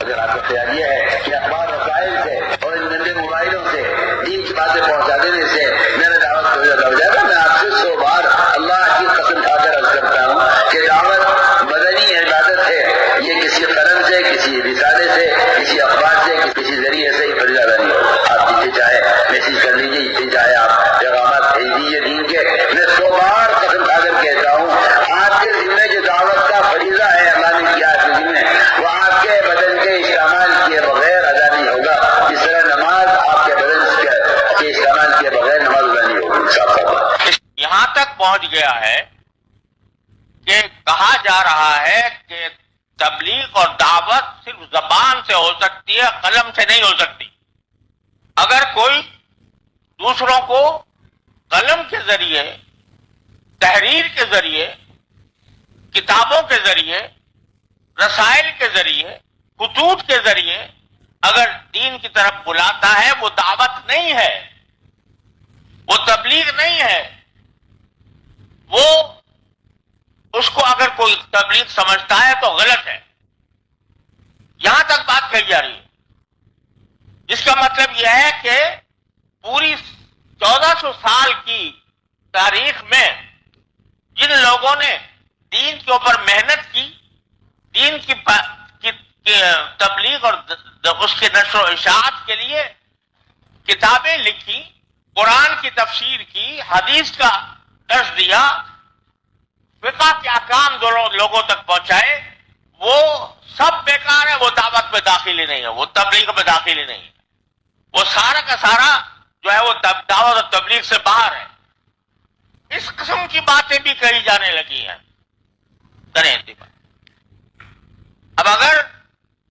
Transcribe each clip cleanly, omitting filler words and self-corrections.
اگر آپ کا خیال یہ ہے کہ اخبار رسائل سے اور ان ننھے موبائلوں سے دین کی باتیں پہنچا دینے سے میرا دعوت ہو جائے گا، میں آپ سے 100 بار اللہ کی قسم کھا کر عرض کرتا ہوں کہ دعوت مدنی عبادت ہے، یہ کسی قلم سے، کسی رسالے سے، کسی اخبار سے، کسی ذریعے سے ہی فریضہ نہیں ہو۔ آپ جتنے چاہے میسج کر لیجیے، جتنے چاہے آپ پیغامات بھیج دیجیے دین کے۔ میں 100 بار قسم کھا کر کہتا ہوں، آپ کے ذمہ جو دعوت کا فریضہ ہے اللہ نے کیا آپ کے ذمہ، وہ آپ کے بدن کے استعمال کیے بغیر ادا نہیں ہوگا، جس طرح نماز آپ کے بدن کے استعمال کیے بغیر نماز ادا نہیں ہوگی۔ یہاں تک پہنچ گیا ہے کہ کہا جا رہا ہے کہ تبلیغ اور دعوت صرف زبان سے ہو سکتی ہے، قلم سے نہیں ہو سکتی۔ اگر کوئی دوسروں کو قلم کے ذریعے، تحریر کے ذریعے، کتابوں کے ذریعے، رسائل کے ذریعے، خطوط کے ذریعے اگر دین کی طرف بلاتا ہے، وہ دعوت نہیں ہے، وہ تبلیغ نہیں ہے۔ وہ اس کو اگر کوئی تبلیغ سمجھتا ہے تو غلط ہے۔ یہاں تک بات کہی جا رہی ہے، جس کا مطلب یہ ہے کہ پوری 1400 سال کی تاریخ میں جن لوگوں نے دین کے اوپر محنت کی، دین کی تبلیغ اور اس کے نشر و اشاعت کے لیے کتابیں لکھی، قرآن کی تفسیر کی، حدیث کا درس دیا، فقہ کے احکام لوگوں تک پہنچائے، وہ سب بیکار ہے، وہ دعوت میں داخل ہی نہیں ہے، وہ تبلیغ میں داخل ہی نہیں ہے، وہ سارا کا سارا جو ہے وہ دعوت اور تبلیغ سے باہر ہے۔ اس قسم کی باتیں بھی کہی جانے لگی ہیں، کریں انتباہ۔ اب اگر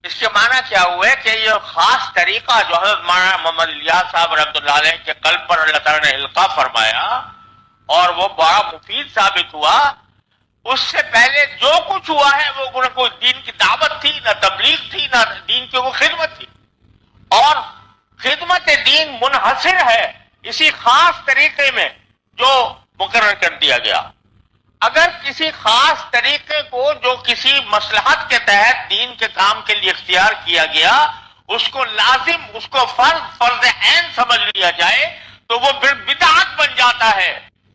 اس کے معنی کیا ہوئے کہ یہ خاص طریقہ جو حضرت مولانا محمد الیاس صاحب رحمۃ اللہ علیہ کے قلب پر اللہ تعالیٰ نے القاء فرمایا اور وہ بڑا مفید ثابت ہوا، اس سے پہلے جو کچھ ہوا ہے وہ نہ کوئی دین کی دعوت تھی، نہ تبلیغ تھی، نہ دین کی کوئی خدمت تھی، اور خدمت دین منحصر ہے اسی خاص طریقے میں جو مقرر کر دیا گیا۔ اگر کسی خاص طریقے کو جو کسی مصلحت کے تحت دین کے کام کے لیے اختیار کیا گیا، اس کو لازم، اس کو فرض عین سمجھ لیا جائے تو وہ پھر بدعت بن جاتا ہے۔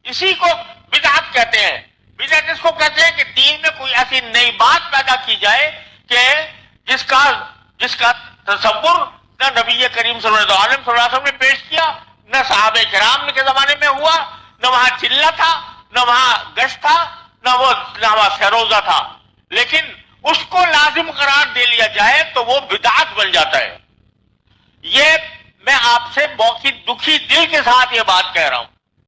اسی کو بدعت کہتے ہیں۔ بدعت اس کو کہتے ہیں کہ دین میں کوئی ایسی نئی بات پیدا کی جائے کہ جس کا تصور نہ نبی کریم صلی اللہ علیہ وسلم نے پیش کیا، نہ صحابہ کرام کے زمانے میں ہوا، نہ وہاں چلہ تھا، نہ وہاں گشت تھا، نہ وہاں فیروزہ تھا، لیکن اس کو لازم قرار دے لیا جائے تو وہ بدعت بن جاتا ہے۔ یہ میں آپ سے بہت ہی دکھی دل کے ساتھ یہ بات کہہ رہا ہوں۔